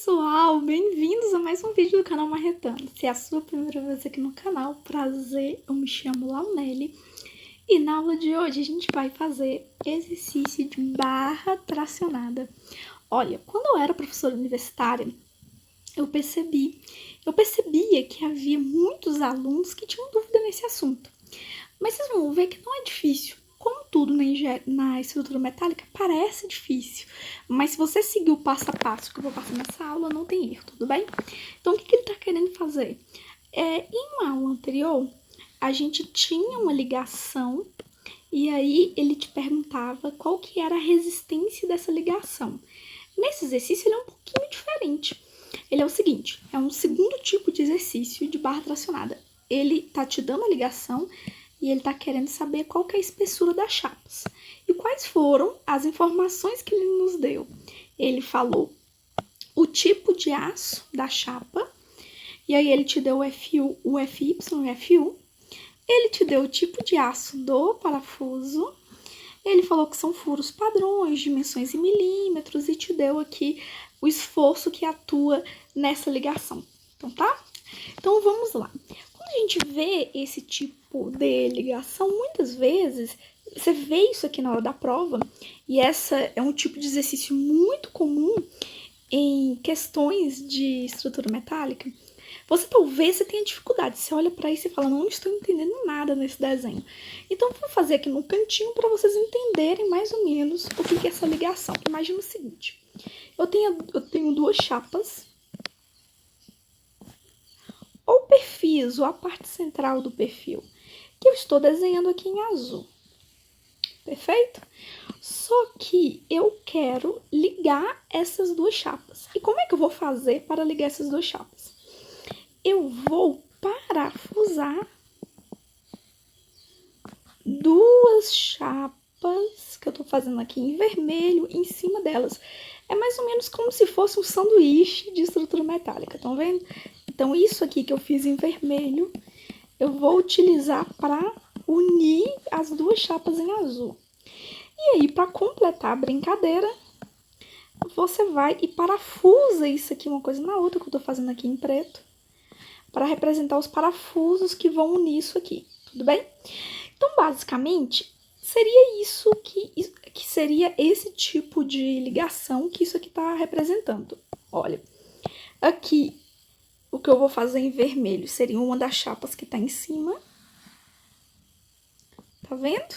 pessoal, bem-vindos a mais um vídeo do canal Marretando. Se é a sua primeira vez aqui no canal, prazer, eu me chamo Launelli e na aula de hoje a gente vai fazer exercício de barra tracionada. Olha, quando eu era professora universitária, eu percebia que havia muitos alunos que tinham dúvida nesse assunto, mas vocês vão ver que não é difícil. Como tudo na estrutura metálica, parece difícil, mas se você seguir o passo a passo que eu vou passar nessa aula, não tem erro, tudo bem? Então, o que ele está querendo fazer? Em uma aula anterior, a gente tinha uma ligação e aí ele te perguntava qual que era a resistência dessa ligação. Nesse exercício, ele é um pouquinho diferente. Ele é o seguinte, é um segundo tipo de exercício de barra tracionada. Ele está te dando a ligação e ele está querendo saber qual que é a espessura das chapas. E quais foram as informações que ele nos deu? Ele falou o tipo de aço da chapa, e aí ele te deu o FU, o FY e o FU. Ele te deu o tipo de aço do parafuso. Ele falou que são furos padrões, dimensões em milímetros, e te deu aqui o esforço que atua nessa ligação. Então, tá? Então, vamos lá. Quando a gente vê esse tipo de ligação, muitas vezes, você vê isso aqui na hora da prova, e essa é um tipo de exercício muito comum em questões de estrutura metálica. Você talvez tenha dificuldade, você olha para isso e fala, não estou entendendo nada nesse desenho. Então, vou fazer aqui no cantinho para vocês entenderem mais ou menos o que é essa ligação. Imagina o seguinte, eu tenho duas chapas, ou perfis, ou a parte central do perfil, que eu estou desenhando aqui em azul. Perfeito? Só que eu quero ligar essas duas chapas. E como é que eu vou fazer para ligar essas duas chapas? Eu vou parafusar duas chapas que eu tô fazendo aqui em vermelho em cima delas. É mais ou menos como se fosse um sanduíche de estrutura metálica, estão vendo? Então, isso aqui que eu fiz em vermelho, eu vou utilizar para unir as duas chapas em azul. E aí, para completar a brincadeira, você vai e parafusa isso aqui, uma coisa na outra, que eu tô fazendo aqui em preto, para representar os parafusos que vão unir isso aqui, tudo bem? Então, basicamente, seria isso que seria esse tipo de ligação que isso aqui está representando. Olha, aqui o que eu vou fazer em vermelho seria uma das chapas que está em cima. Tá vendo?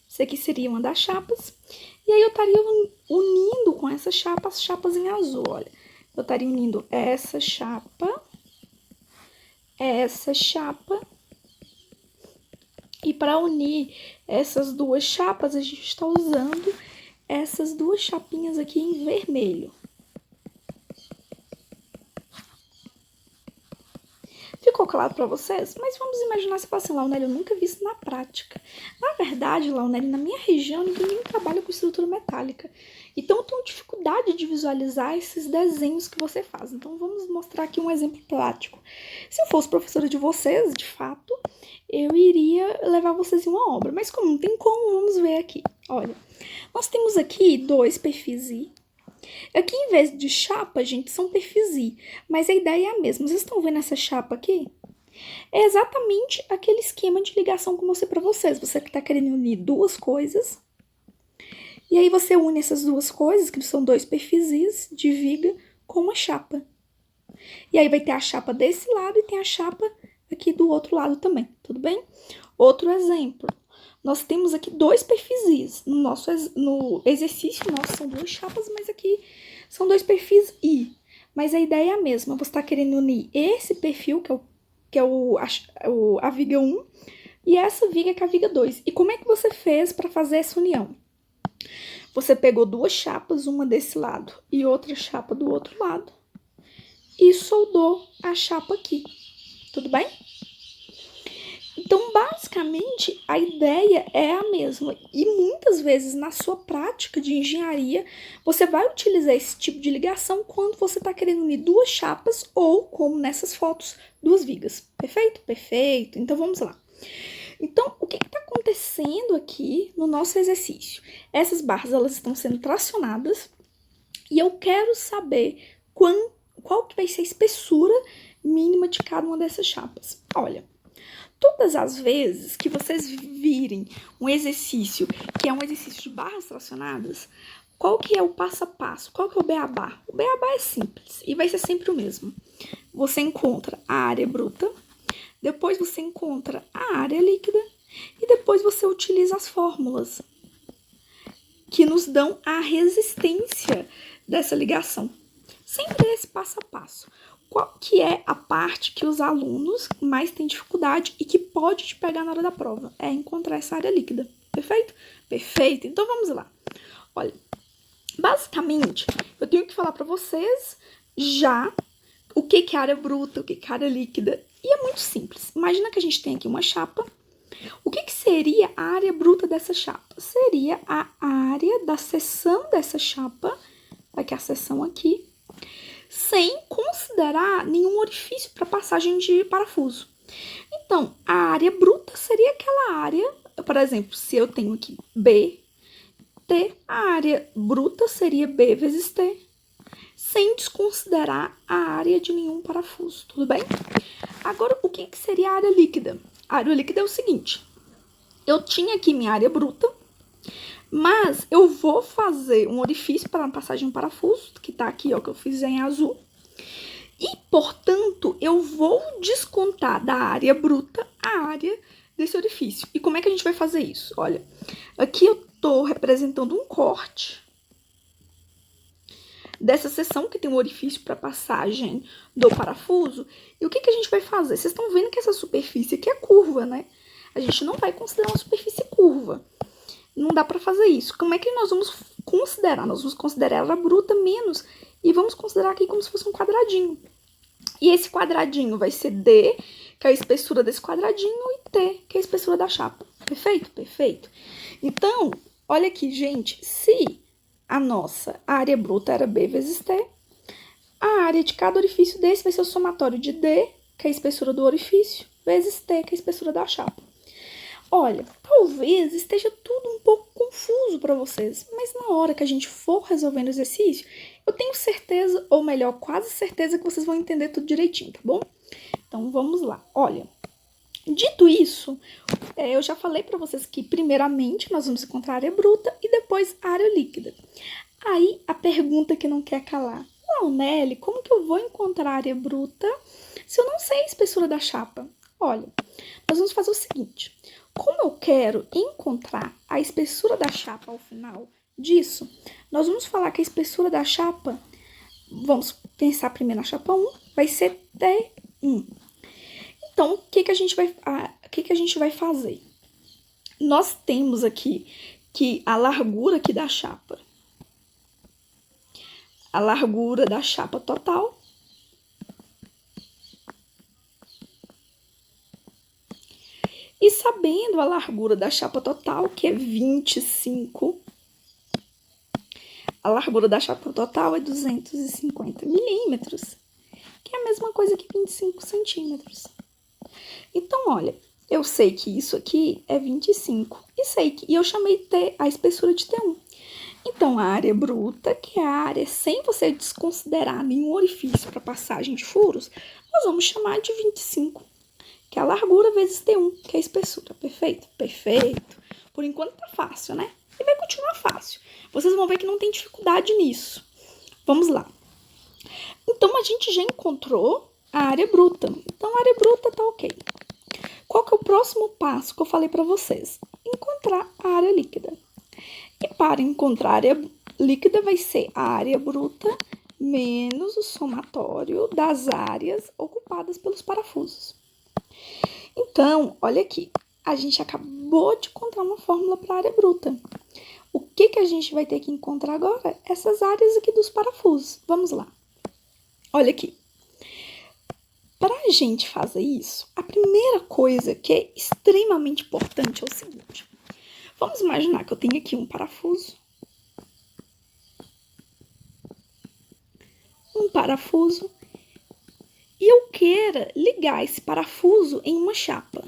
Isso aqui seria uma das chapas. E aí eu estaria unindo com essa chapa as chapas em azul, olha. Eu estaria unindo essa chapa, e para unir essas duas chapas, a gente está usando essas duas chapinhas aqui em vermelho. Ficou claro para vocês? Mas vamos imaginar se fosse assim, Launelli, eu nunca vi isso na prática. Na verdade, Launelli, na minha região, ninguém trabalha com estrutura metálica. Então, eu tenho dificuldade de visualizar esses desenhos que você faz. Então, vamos mostrar aqui um exemplo prático. Se eu fosse professora de vocês, de fato, eu iria levar vocês em uma obra. Mas como não tem como, vamos ver aqui. Olha, nós temos aqui dois perfis I. Aqui, em vez de chapa, gente, são perfis I, mas a ideia é a mesma. Vocês estão vendo essa chapa aqui? É exatamente aquele esquema de ligação que eu mostrei para vocês. Você que está querendo unir duas coisas, e aí você une essas duas coisas, que são dois perfis I de viga, com uma chapa. E aí vai ter a chapa desse lado e tem a chapa aqui do outro lado também, tudo bem? Outro exemplo. Nós temos aqui dois perfis I. No exercício nosso são duas chapas, mas aqui são dois perfis I. Mas a ideia é a mesma. Você está querendo unir esse perfil, que é a viga 1, e essa viga que é a viga 2. E como é que você fez para fazer essa união? Você pegou duas chapas, uma desse lado e outra chapa do outro lado, e soldou a chapa aqui. Tudo bem? Então, basicamente, a ideia é a mesma. E muitas vezes, na sua prática de engenharia, você vai utilizar esse tipo de ligação quando você está querendo unir duas chapas ou, como nessas fotos, duas vigas. Perfeito? Perfeito. Então, vamos lá. Então, o que está acontecendo aqui no nosso exercício? Essas barras, elas estão sendo tracionadas e eu quero saber qual que vai ser a espessura mínima de cada uma dessas chapas. Olha, todas as vezes que vocês virem um exercício que é um exercício de barras fracionadas, qual que é o passo a passo? Qual que é o beabá? O beabá é simples e vai ser sempre o mesmo. Você encontra a área bruta, depois você encontra a área líquida e depois você utiliza as fórmulas que nos dão a resistência dessa ligação. Sempre esse passo a passo. Qual que é a parte que os alunos mais têm dificuldade e que pode te pegar na hora da prova? É encontrar essa área líquida. Perfeito? Perfeito. Então vamos lá. Olha, basicamente, eu tenho que falar para vocês já o que é área bruta, o que é área líquida. E é muito simples. Imagina que a gente tem aqui uma chapa. O que seria a área bruta dessa chapa? Seria a área da seção dessa chapa, aqui a seção aqui, sem considerar nenhum orifício para passagem de parafuso. Então, a área bruta seria aquela área, por exemplo, se eu tenho aqui B, T, a área bruta seria B vezes T, sem desconsiderar a área de nenhum parafuso, tudo bem? Agora, o que seria a área líquida? A área líquida é o seguinte, eu tinha aqui minha área bruta, mas eu vou fazer um orifício para a passagem de parafuso, que está aqui, ó, que eu fiz em azul, e, portanto, eu vou descontar da área bruta a área desse orifício. E como é que a gente vai fazer isso? Olha, aqui eu estou representando um corte dessa seção que tem um orifício para passagem do parafuso. E o que a gente vai fazer? Vocês estão vendo que essa superfície aqui é curva, né? A gente não vai considerar uma superfície curva. Não dá para fazer isso. Como é que nós vamos considerar? Nós vamos considerar ela bruta menos e vamos considerar aqui como se fosse um quadradinho. E esse quadradinho vai ser D, que é a espessura desse quadradinho, e T, que é a espessura da chapa. Perfeito? Perfeito. Então, olha aqui, gente, se a nossa área bruta era B vezes T, a área de cada orifício desse vai ser o somatório de D, que é a espessura do orifício, vezes T, que é a espessura da chapa. Olha, talvez esteja tudo um pouco confuso para vocês, mas na hora que a gente for resolvendo o exercício, eu tenho certeza, ou melhor, quase certeza que vocês vão entender tudo direitinho, tá bom? Então, vamos lá. Olha, dito isso, eu já falei para vocês que, primeiramente, nós vamos encontrar a área bruta e depois a área líquida. Aí, a pergunta que não quer calar. Não, Nelly, como que eu vou encontrar a área bruta se eu não sei a espessura da chapa? Olha, nós vamos fazer o seguinte. Como eu quero encontrar a espessura da chapa ao final disso, nós vamos falar que a espessura da chapa, vamos pensar primeiro na chapa 1, vai ser T1. Então, o que a gente vai fazer? Nós temos aqui que a largura aqui da chapa, a largura da chapa total, e sabendo a largura da chapa total, que é 25, a largura da chapa total é 250 milímetros, que é a mesma coisa que 25 centímetros. Então, olha, eu sei que isso aqui é 25 e eu chamei T, a espessura de T1. Então, a área bruta, que é a área sem você desconsiderar nenhum orifício para passagem de furos, nós vamos chamar de 25. Que é a largura vezes T1, que é a espessura. Perfeito? Perfeito. Por enquanto tá fácil, né? E vai continuar fácil. Vocês vão ver que não tem dificuldade nisso. Vamos lá. Então, a gente já encontrou a área bruta. Então, a área bruta tá ok. Qual que é o próximo passo que eu falei para vocês? Encontrar a área líquida. E para encontrar a área líquida vai ser a área bruta menos o somatório das áreas ocupadas pelos parafusos. Então, olha aqui, a gente acabou de encontrar uma fórmula para a área bruta. O que a gente vai ter que encontrar agora? Essas áreas aqui dos parafusos. Vamos lá. Olha aqui. Para a gente fazer isso, a primeira coisa que é extremamente importante é o seguinte. Vamos imaginar que eu tenho aqui um parafuso. E eu queira ligar esse parafuso em uma chapa.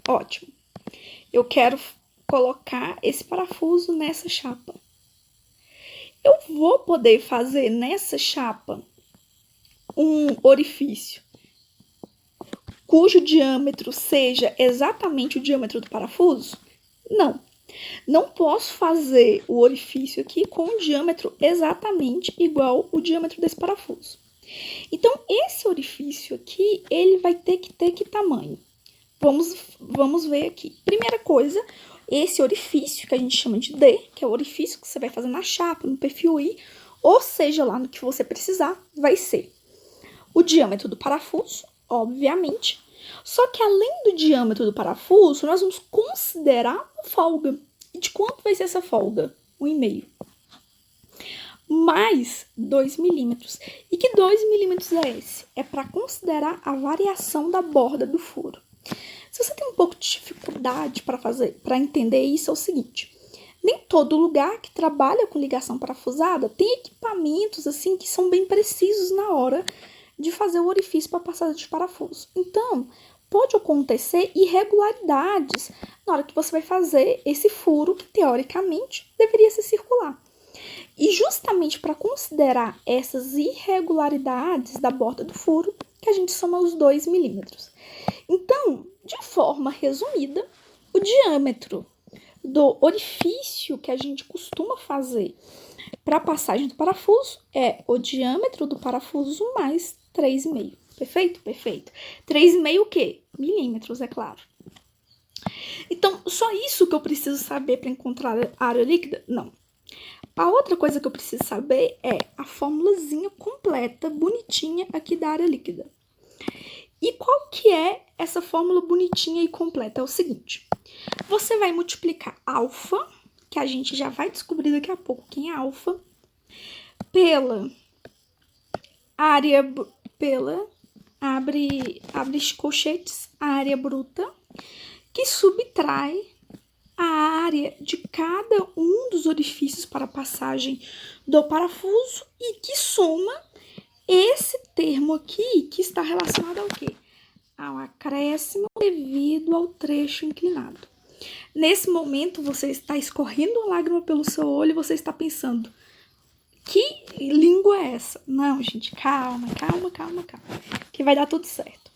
Ótimo. Eu quero colocar esse parafuso nessa chapa. eu vou poder fazer nessa chapa um orifício cujo diâmetro seja exatamente o diâmetro do parafuso? Não. Não posso fazer o orifício aqui com um diâmetro exatamente igual o diâmetro desse parafuso. Então, esse orifício aqui, ele vai ter que tamanho? Vamos ver aqui. Primeira coisa, esse orifício, que a gente chama de D, que é o orifício que você vai fazer na chapa, no perfil I, ou seja, lá no que você precisar, vai ser o diâmetro do parafuso, obviamente. Só que além do diâmetro do parafuso, nós vamos considerar uma folga. E de quanto vai ser essa folga? 1,5. Mais 2 milímetros. E que 2 milímetros é esse? É para considerar a variação da borda do furo. Se você tem um pouco de dificuldade para entender isso, é o seguinte: nem todo lugar que trabalha com ligação parafusada tem equipamentos assim que são bem precisos na hora de fazer o orifício para passagem de parafuso. Então, pode acontecer irregularidades na hora que você vai fazer esse furo que, teoricamente, deveria ser circular. E justamente para considerar essas irregularidades da borda do furo, que a gente soma os 2 milímetros. Então, de forma resumida, o diâmetro do orifício que a gente costuma fazer para a passagem do parafuso é o diâmetro do parafuso mais 3,5. Perfeito? Perfeito. 3,5 o quê? Milímetros, é claro. Então, só isso que eu preciso saber para encontrar a área líquida? Não. A outra coisa que eu preciso saber é a formulazinha completa, bonitinha aqui da área líquida. E qual que é essa fórmula bonitinha e completa? É o seguinte: você vai multiplicar alfa, que a gente já vai descobrir daqui a pouco quem é alfa, pela área, abre colchetes, a área bruta, que subtrai a área de cada um dos orifícios para a passagem do parafuso e que soma esse termo aqui, que está relacionado ao quê? Ao acréscimo devido ao trecho inclinado. Nesse momento, você está escorrendo uma lágrima pelo seu olho e você está pensando: que língua é essa? Não, gente, calma, que vai dar tudo certo.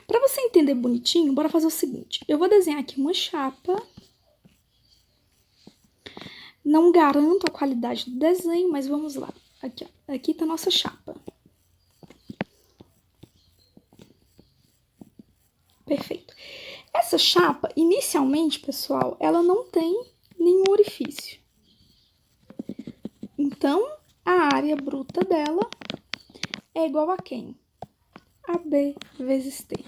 Para você entender bonitinho, bora fazer o seguinte: eu vou desenhar aqui uma chapa. Não garanto a qualidade do desenho, mas vamos lá. Aqui, ó. Aqui tá a nossa chapa. Perfeito. Essa chapa, inicialmente, pessoal, ela não tem nenhum orifício. Então, a área bruta dela é igual a quem? A B vezes T.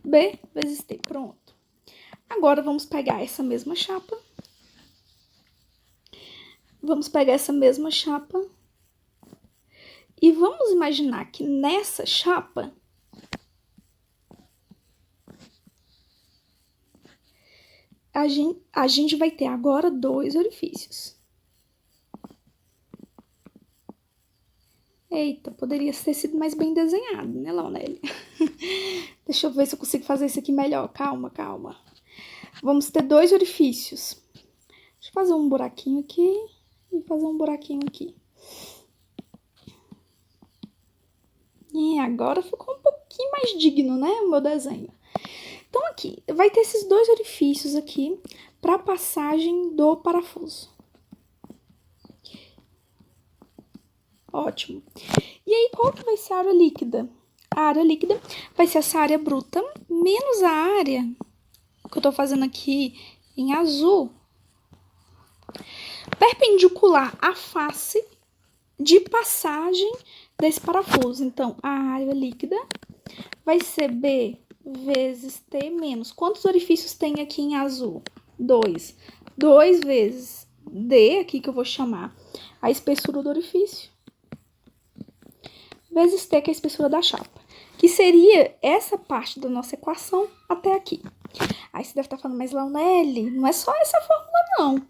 B vezes T, pronto. Agora, vamos pegar essa mesma chapa. E vamos imaginar que nessa chapa a gente vai ter agora 2 orifícios. Eita, poderia ter sido mais bem desenhado, né, Launelli? Deixa eu ver se eu consigo fazer isso aqui melhor. Calma. Vamos ter 2 orifícios. Deixa eu fazer um buraquinho aqui e fazer um buraquinho aqui. E agora ficou um pouquinho mais digno, né, o meu desenho. Então, aqui, vai ter esses 2 orifícios aqui para a passagem do parafuso. Ótimo. E aí, qual que vai ser a área líquida? A área líquida vai ser essa área bruta menos a área que eu tô fazendo aqui em azul, perpendicular à face de passagem desse parafuso. Então, a área líquida vai ser B vezes T menos. Quantos orifícios tem aqui em azul? 2. 2 vezes D, aqui que eu vou chamar a espessura do orifício, vezes T, que é a espessura da chapa, que seria essa parte da nossa equação até aqui. Aí você deve estar falando: mas Launelli, não é só essa fórmula, não.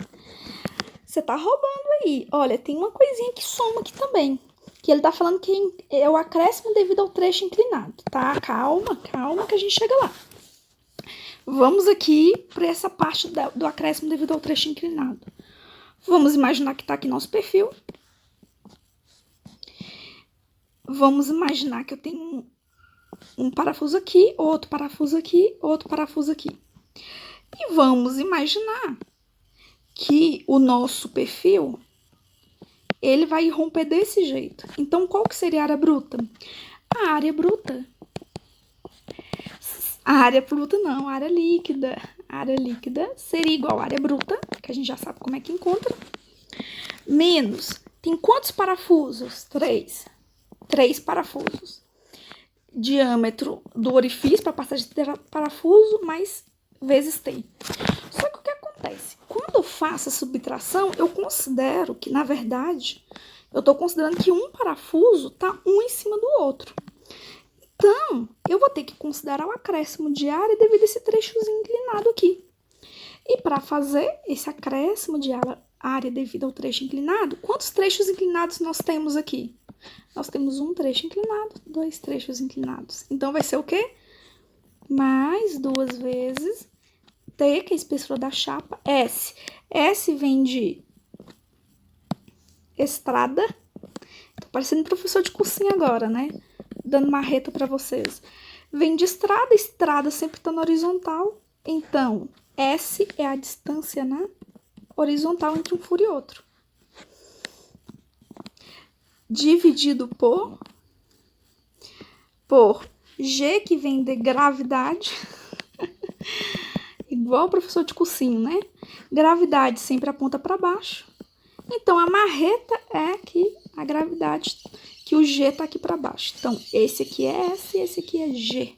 Você tá roubando aí. Olha, tem uma coisinha que soma aqui também, que ele tá falando que é o acréscimo devido ao trecho inclinado, tá? Calma, que a gente chega lá. Vamos aqui para essa parte do acréscimo devido ao trecho inclinado. Vamos imaginar que tá aqui nosso perfil. vamos imaginar que eu tenho um parafuso aqui, outro parafuso aqui, outro parafuso aqui. E vamos imaginar que o nosso perfil, ele vai romper desse jeito. Então, qual que seria a área bruta? A área bruta. A área bruta não, a área líquida. A área líquida seria igual à área bruta, que a gente já sabe como é que encontra, menos, tem quantos parafusos? 3. 3 parafusos. Diâmetro do orifício para passar de parafuso, mais vezes T. Só que o que acontece? Quando eu faço a subtração, eu considero que, na verdade, eu estou considerando que um parafuso está um em cima do outro. Então, eu vou ter que considerar o acréscimo de área devido a esse trechozinho inclinado aqui. E para fazer esse acréscimo de área devido ao trecho inclinado, quantos trechos inclinados nós temos aqui? Nós temos um trecho inclinado, 2 trechos inclinados. Então, vai ser o quê? Mais 2 vezes T, que é a espessura da chapa, S. S vem de estrada. Tô parecendo professor de cursinho agora, né? Dando marreta para vocês. Vem de estrada, estrada sempre tá na horizontal. Então, S é a distância na horizontal entre um furo e outro. Dividido por G, que vem de gravidade. Igual o professor de cursinho, né? Gravidade sempre aponta para baixo. Então, a marreta é que a gravidade, que o G tá aqui para baixo. Então, esse aqui é S e esse aqui é G.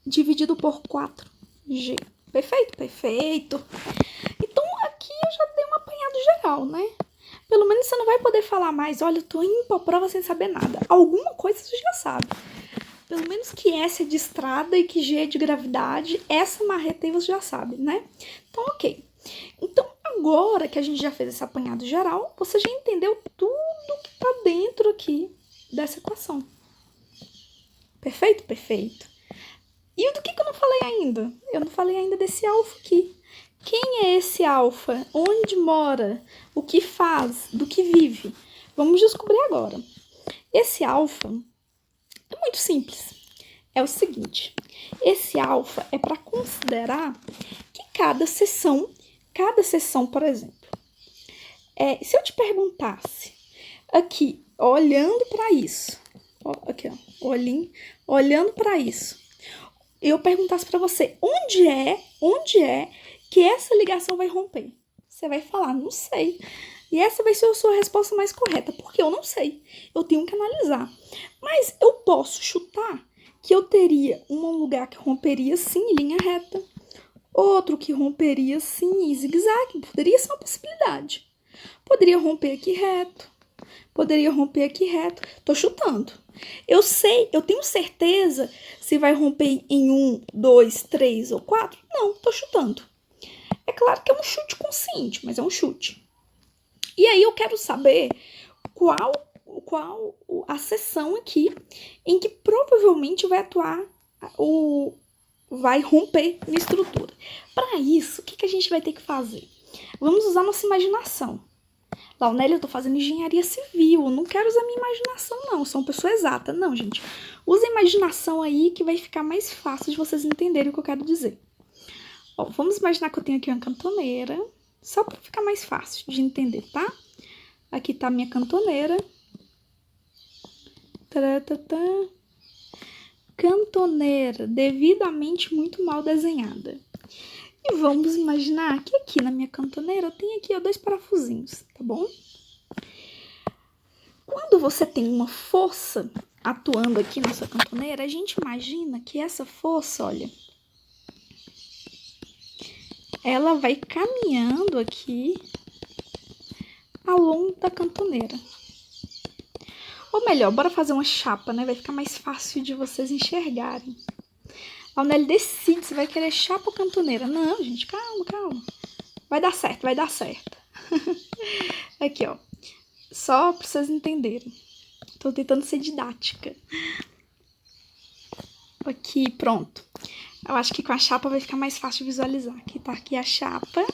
Dividido por 4G. Perfeito? Perfeito. Então, aqui eu já dei um apanhado geral, né? Pelo menos você não vai poder falar mais, olha, eu tô indo pra prova sem saber nada. Alguma coisa você já sabe. Pelo menos que S é de estrada e que G é de gravidade, essa marreta aí você já sabe, né? Então, ok. Então, agora que a gente já fez esse apanhado geral, você já entendeu tudo que tá dentro aqui dessa equação. Perfeito? Perfeito. E do que eu não falei ainda? Eu não falei ainda desse alfa aqui. Quem é esse alfa? Onde mora? O que faz? Do que vive? Vamos descobrir agora. Esse alfa é muito simples. É o seguinte, esse alfa é para considerar que cada seção, por exemplo, se eu te perguntasse aqui, olhando para isso, aqui, ó, olhando para isso, eu perguntasse para você, onde é que essa ligação vai romper? Você vai falar, não sei. E essa vai ser a sua resposta mais correta, porque eu não sei. Eu tenho que analisar. Mas eu posso chutar que eu teria um lugar que romperia sim em linha reta, outro que romperia sim em zigue-zague. Poderia ser uma possibilidade. Poderia romper aqui reto, poderia romper aqui reto. Tô chutando. Eu sei, eu tenho certeza se vai romper em 1, 2, 3 ou 4? Não, tô chutando. É claro que é um chute consciente, mas é um chute. E aí eu quero saber qual a seção aqui em que provavelmente vai atuar vai romper na estrutura. Para isso, o que a gente vai ter que fazer? Vamos usar nossa imaginação. Launélia, eu tô fazendo engenharia civil, eu não quero usar minha imaginação não, eu sou uma pessoa exata. Não, gente, usa a imaginação aí que vai ficar mais fácil de vocês entenderem o que eu quero dizer. Ó, vamos imaginar que eu tenho aqui uma cantoneira, só para ficar mais fácil de entender, tá? Aqui tá a minha cantoneira. Cantoneira, devidamente muito mal desenhada. E vamos imaginar que aqui na minha cantoneira eu tenho aqui, ó, 2 parafusinhos, tá bom? Quando você tem uma força atuando aqui na sua cantoneira, a gente imagina que essa força, olha, ela vai caminhando aqui ao longo da cantoneira. Ou melhor, bora fazer uma chapa, né? Vai ficar mais fácil de vocês enxergarem. A Nelly decide se vai querer chapa ou cantoneira. Não, gente, calma, calma. Vai dar certo, vai dar certo. Aqui, ó. Só pra vocês entenderem. Tô tentando ser didática. Aqui, pronto. Eu acho que com a chapa vai ficar mais fácil de visualizar. Aqui tá aqui a chapa.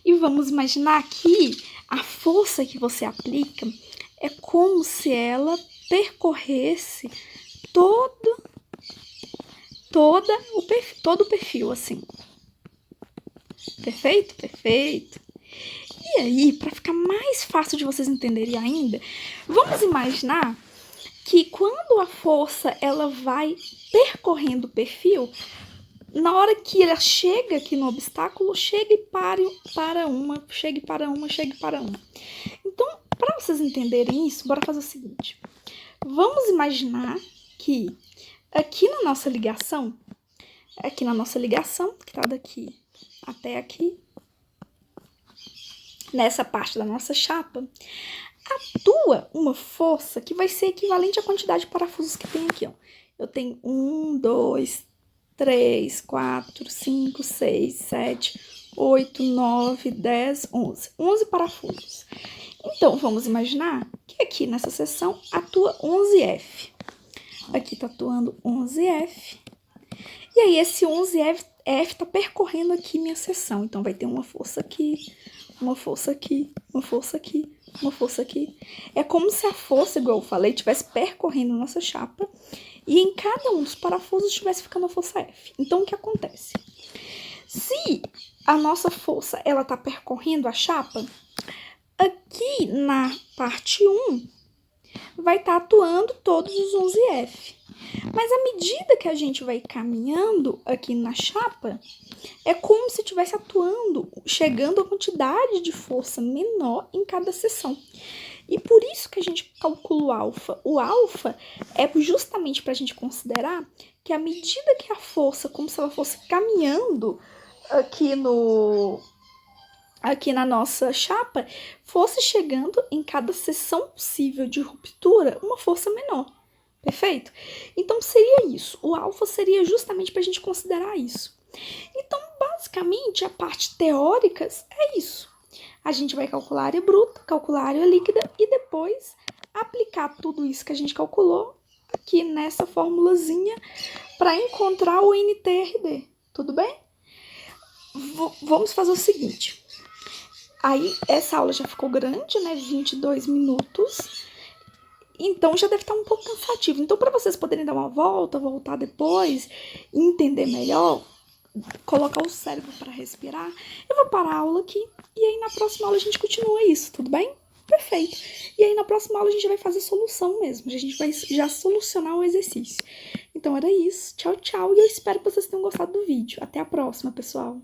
E vamos imaginar que a força que você aplica é como se ela percorresse todo o perfil, assim. Perfeito? Perfeito. E aí, para ficar mais fácil de vocês entenderem ainda, vamos imaginar que quando a força ela vai percorrendo o perfil, na hora que ela chega aqui no obstáculo, chega e para uma. Então, para vocês entenderem isso, bora fazer o seguinte. Vamos imaginar que aqui na nossa ligação, que tá daqui até aqui, nessa parte da nossa chapa, atua uma força que vai ser equivalente à quantidade de parafusos que tem aqui, ó. Eu tenho 1, 2, 3, 4, 5, 6, 7, 8, 9, 10, 11. 11 parafusos. Então, vamos imaginar que aqui nessa seção atua 11F. Aqui tá atuando 11F. E aí, esse 11F tá percorrendo aqui minha seção. Então, vai ter uma força aqui, uma força aqui, uma força aqui, uma força aqui. É como se a força, igual eu falei, estivesse percorrendo nossa chapa e em cada um dos parafusos estivesse ficando a força F. Então, o que acontece? Se a nossa força ela tá percorrendo a chapa, aqui na parte 1 vai estar atuando todos os 11F. Mas à medida que a gente vai caminhando aqui na chapa, é como se estivesse atuando, chegando a quantidade de força menor em cada seção. E por isso que a gente calcula o alfa. O alfa é justamente para a gente considerar que à medida que a força, como se ela fosse caminhando aqui na nossa chapa, fosse chegando em cada seção possível de ruptura uma força menor. Perfeito? Então, seria isso. O alfa seria justamente para a gente considerar isso. Então, basicamente, a parte teórica é isso. A gente vai calcular a área bruta, calcular a área líquida e depois aplicar tudo isso que a gente calculou aqui nessa formulazinha para encontrar o NTRD. Tudo bem? Vamos fazer o seguinte. Aí, essa aula já ficou grande, né? 22 minutos. Então, já deve estar um pouco cansativo. Então, para vocês poderem dar uma volta, voltar depois, entender melhor, colocar o cérebro para respirar, eu vou parar a aula aqui. E aí, na próxima aula, a gente continua isso, tudo bem? Perfeito. E aí, na próxima aula, a gente vai fazer solução mesmo. A gente vai já solucionar o exercício. Então, era isso. Tchau, tchau. E eu espero que vocês tenham gostado do vídeo. Até a próxima, pessoal.